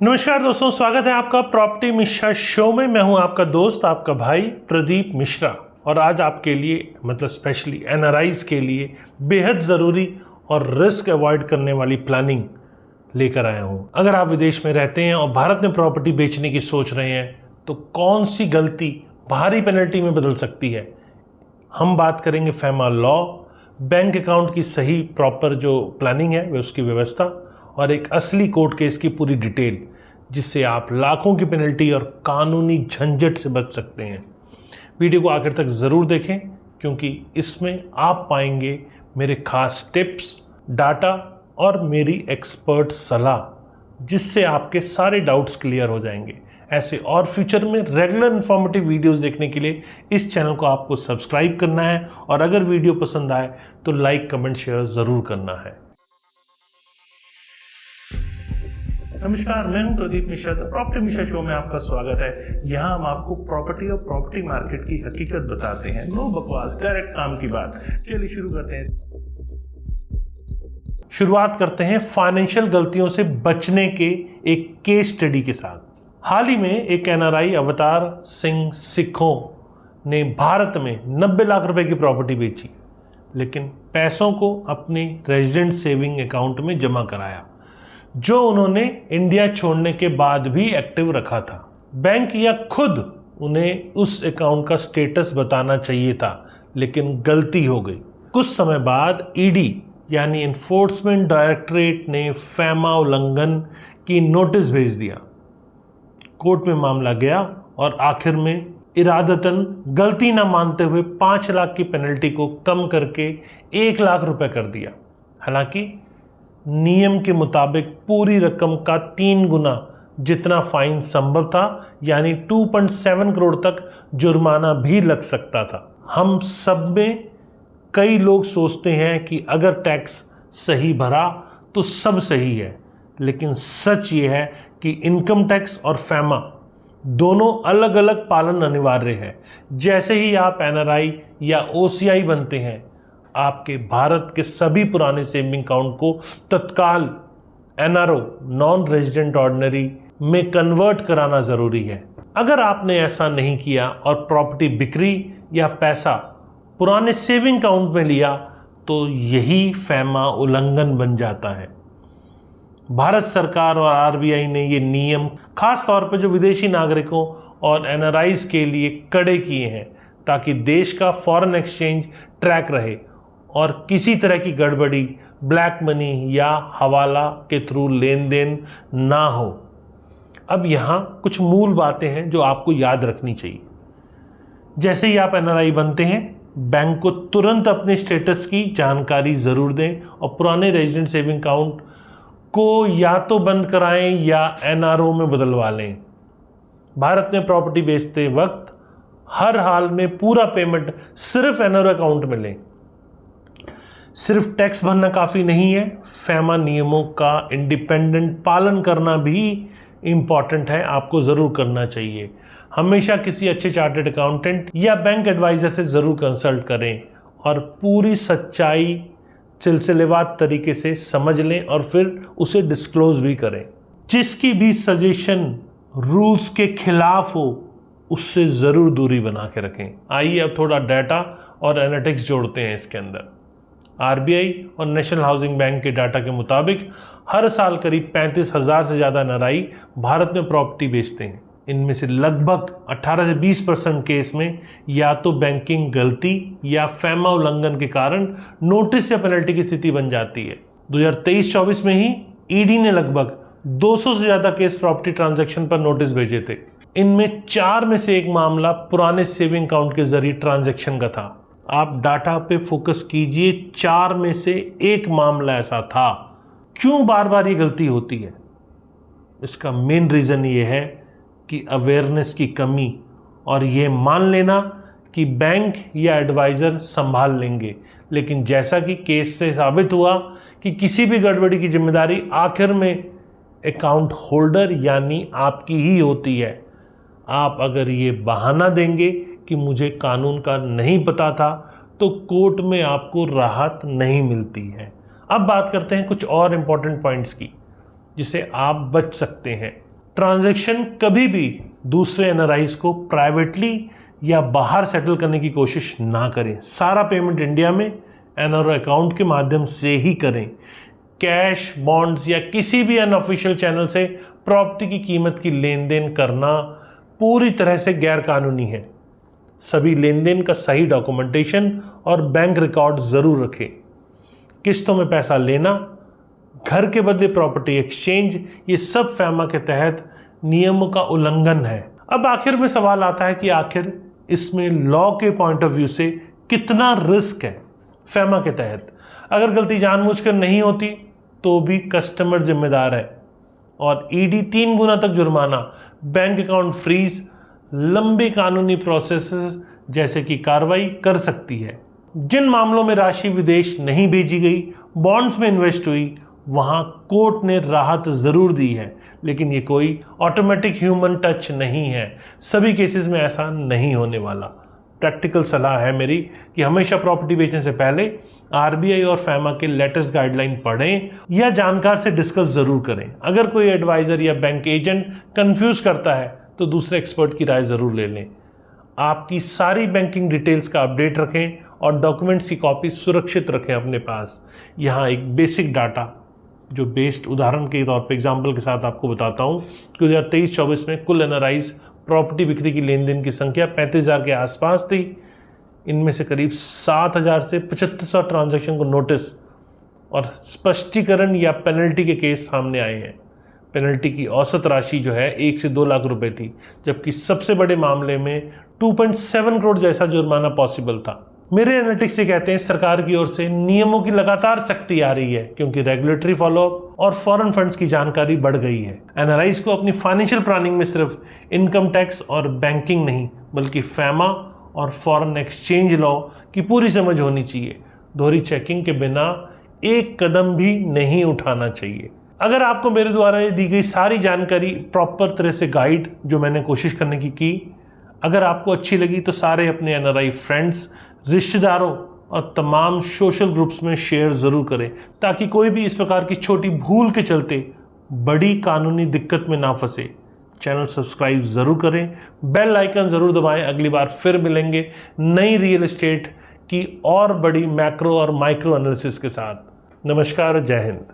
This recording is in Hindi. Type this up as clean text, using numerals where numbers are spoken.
नमस्कार दोस्तों, स्वागत है आपका प्रॉपर्टी मिश्रा शो में। मैं हूं आपका दोस्त, आपका भाई प्रदीप मिश्रा। और आज आपके लिए स्पेशली एनआरआईज के लिए बेहद ज़रूरी और रिस्क अवॉइड करने वाली प्लानिंग लेकर आया हूं। अगर आप विदेश में रहते हैं और भारत में प्रॉपर्टी बेचने की सोच रहे हैं तो कौन सी गलती भारी पेनल्टी में बदल सकती है। हम बात करेंगे फैमा लॉ, बैंक अकाउंट की सही प्रॉपर जो प्लानिंग है उसकी व्यवस्था और एक असली कोर्ट केस की पूरी डिटेल, जिससे आप लाखों की पेनल्टी और कानूनी झंझट से बच सकते हैं। वीडियो को आखिर तक ज़रूर देखें क्योंकि इसमें आप पाएंगे मेरे खास टिप्स, डाटा और मेरी एक्सपर्ट सलाह, जिससे आपके सारे डाउट्स क्लियर हो जाएंगे। ऐसे और फ्यूचर में रेगुलर इन्फॉर्मेटिव वीडियोस देखने के लिए इस चैनल को आपको सब्सक्राइब करना है और अगर वीडियो पसंद आए तो लाइक, कमेंट, शेयर ज़रूर करना है। नमस्कार, मैं हूं प्रदीप मिश्रा। प्रॉपर्टी मिश्रा शो में आपका स्वागत है। यहाँ हम आपको प्रॉपर्टी और प्रॉपर्टी मार्केट की हकीकत बताते हैं। नो बकवास, डायरेक्ट काम की बात। चलिए शुरू करते हैं। शुरुआत करते हैं फाइनेंशियल गलतियों से बचने के एक केस स्टडी के साथ। हाल ही में एक एनआरआई अवतार सिंह सिखों ने भारत में 90 लाख रुपए की प्रॉपर्टी बेची, लेकिन पैसों को अपने रेजिडेंट सेविंग अकाउंट में जमा कराया, जो उन्होंने इंडिया छोड़ने के बाद भी एक्टिव रखा था। बैंक या खुद उन्हें उस अकाउंट का स्टेटस बताना चाहिए था, लेकिन गलती हो गई। कुछ समय बाद ईडी यानी एनफोर्समेंट डायरेक्टरेट ने फैमा उल्लंघन की नोटिस भेज दिया। कोर्ट में मामला गया और आखिर में इरादतन गलती न मानते हुए 5 लाख की पेनल्टी को कम करके 1 लाख रुपए कर दिया। हालांकि नियम के मुताबिक पूरी रकम का 3 गुना जितना फाइन संभव था, यानी 2.7 करोड़ तक जुर्माना भी लग सकता था। हम सब में कई लोग सोचते हैं कि अगर टैक्स सही भरा तो सब सही है, लेकिन सच ये है कि इनकम टैक्स और फैमा दोनों अलग अलग पालन अनिवार्य है। जैसे ही आप एनआरआई या ओसीआई बनते हैं, आपके भारत के सभी पुराने सेविंग अकाउंट को तत्काल एनआरओ नॉन रेजिडेंट ऑर्डिनरी में कन्वर्ट कराना जरूरी है। अगर आपने ऐसा नहीं किया और प्रॉपर्टी बिक्री या पैसा पुराने सेविंग अकाउंट में लिया तो यही फैमा उल्लंघन बन जाता है। भारत सरकार और आरबीआई ने ये नियम खास तौर पर जो विदेशी नागरिकों और एनआरआईज के लिए कड़े किए हैं, ताकि देश का फॉरेन एक्सचेंज ट्रैक रहे और किसी तरह की गड़बड़ी, ब्लैक मनी या हवाला के थ्रू लेन देन ना हो। अब यहाँ कुछ मूल बातें हैं जो आपको याद रखनी चाहिए। जैसे ही आप एनआरआई बनते हैं, बैंक को तुरंत अपने स्टेटस की जानकारी ज़रूर दें और पुराने रेजिडेंट सेविंग अकाउंट को या तो बंद कराएं या एनआरओ में बदलवा लें। भारत में प्रॉपर्टी बेचते वक्त हर हाल में पूरा पेमेंट सिर्फ एनआरओ अकाउंट में लें। सिर्फ टैक्स भरना काफ़ी नहीं है, फैमा नियमों का इंडिपेंडेंट पालन करना भी इम्पॉर्टेंट है, आपको ज़रूर करना चाहिए। हमेशा किसी अच्छे चार्टर्ड अकाउंटेंट या बैंक एडवाइज़र से ज़रूर कंसल्ट करें और पूरी सच्चाई सिलसिलेवार तरीके से समझ लें और फिर उसे डिस्क्लोज भी करें। जिसकी भी सजेशन रूल्स के खिलाफ हो उससे ज़रूर दूरी बना के रखें। आइए अब थोड़ा डाटा और एनालिटिक्स जोड़ते हैं इसके अंदर। आरबीआई और नेशनल हाउसिंग बैंक के डाटा के मुताबिक हर साल करीब 35,000 से ज़्यादा एनआरआई भारत में प्रॉपर्टी बेचते हैं। इनमें से लगभग 18 से 20% केस में या तो बैंकिंग गलती या फैमा उल्लंघन के कारण नोटिस या पेनल्टी की स्थिति बन जाती है। 2023-24 में ही ईडी ने लगभग 200 से ज़्यादा केस प्रॉपर्टी ट्रांजैक्शन पर नोटिस भेजे थे। इनमें 4 में से 1 मामला पुराने सेविंग अकाउंट के जरिए ट्रांजैक्शन का था। आप डाटा पे फोकस कीजिए, 4 में से 1 मामला ऐसा था। क्यों बार बार ये गलती होती है? इसका मेन रीज़न ये है कि अवेयरनेस की कमी और ये मान लेना कि बैंक या एडवाइज़र संभाल लेंगे, लेकिन जैसा कि केस से साबित हुआ कि किसी भी गड़बड़ी की जिम्मेदारी आखिर में अकाउंट होल्डर यानी आपकी ही होती है। आप अगर ये बहाना देंगे कि मुझे कानून का नहीं पता था तो कोर्ट में आपको राहत नहीं मिलती है। अब बात करते हैं कुछ और इम्पोर्टेंट पॉइंट्स की जिसे आप बच सकते हैं। ट्रांजैक्शन कभी भी दूसरे एनआरआईज को प्राइवेटली या बाहर सेटल करने की कोशिश ना करें। सारा पेमेंट इंडिया में एनआरओ अकाउंट के माध्यम से ही करें। कैश, बॉन्ड्स या किसी भी अनऑफिशियल चैनल से प्रॉपर्टी की कीमत की लेन देन करना पूरी तरह से गैरकानूनी है। सभी लेन देन का सही डॉक्यूमेंटेशन और बैंक रिकॉर्ड ज़रूर रखें। किस्तों में पैसा लेना, घर के बदले प्रॉपर्टी एक्सचेंज, ये सब फैमा के तहत नियमों का उल्लंघन है। अब आखिर में सवाल आता है कि आखिर इसमें लॉ के पॉइंट ऑफ व्यू से कितना रिस्क है। फैमा के तहत अगर गलती जानबूझकर नहीं होती तो भी कस्टमर जिम्मेदार है और ईडी 3 गुना तक जुर्माना, बैंक अकाउंट फ्रीज, लंबी कानूनी प्रोसेसेस जैसे कि कार्रवाई कर सकती है। जिन मामलों में राशि विदेश नहीं भेजी गई, बॉन्ड्स में इन्वेस्ट हुई, वहां कोर्ट ने राहत जरूर दी है, लेकिन ये कोई ऑटोमेटिक ह्यूमन टच नहीं है। सभी केसेस में ऐसा नहीं होने वाला। प्रैक्टिकल सलाह है मेरी कि हमेशा प्रॉपर्टी बेचने से पहले आरबीआई और फैमा के लेटेस्ट गाइडलाइन पढ़ें या जानकार से डिस्कस जरूर करें। अगर कोई एडवाइजर या बैंक एजेंट कंफ्यूज करता है तो दूसरे एक्सपर्ट की राय जरूर ले लें। आपकी सारी बैंकिंग डिटेल्स का अपडेट रखें और डॉक्यूमेंट्स की कॉपी सुरक्षित रखें अपने पास। यहाँ एक बेसिक डाटा जो बेस्ड उदाहरण के तौर पे एग्जाम्पल के साथ आपको बताता हूँ कि 2023-24 में कुल एनआरआईज प्रॉपर्टी बिक्री की लेन देन की संख्या 35,000 के आसपास थी। इनमें से करीब 7,000 से 7,500 ट्रांजैक्शन को नोटिस और स्पष्टीकरण या पेनल्टी के केस सामने आए हैं। पेनल्टी की औसत राशि जो है 1 से 2 लाख रुपए थी, जबकि सबसे बड़े मामले में 2.7 करोड़ जैसा जुर्माना पॉसिबल था। मेरे एनालिटिक्स ये कहते हैं सरकार की ओर से नियमों की लगातार सख्ती आ रही है क्योंकि रेगुलेटरी फॉलोअप और फॉरेन फंड्स की जानकारी बढ़ गई है। एनआरआईज को अपनी फाइनेंशियल प्लानिंग में सिर्फ इनकम टैक्स और बैंकिंग नहीं बल्कि फैमा और फॉरेन एक्सचेंज लॉ की पूरी समझ होनी चाहिए। दोहरी चेकिंग के बिना एक कदम भी नहीं उठाना चाहिए। अगर आपको मेरे द्वारा दी गई सारी जानकारी प्रॉपर तरह से गाइड जो मैंने कोशिश करने की अगर आपको अच्छी लगी तो सारे अपने एनआरआई फ्रेंड्स, रिश्तेदारों और तमाम सोशल ग्रुप्स में शेयर ज़रूर करें ताकि कोई भी इस प्रकार की छोटी भूल के चलते बड़ी कानूनी दिक्कत में ना फंसे। चैनल सब्सक्राइब ज़रूर करें, बेल आइकन ज़रूर दबाएं। अगली बार फिर मिलेंगे नई रियल एस्टेट की और बड़ी मैक्रो और माइक्रो एनालिसिस के साथ। नमस्कार, जय हिंद।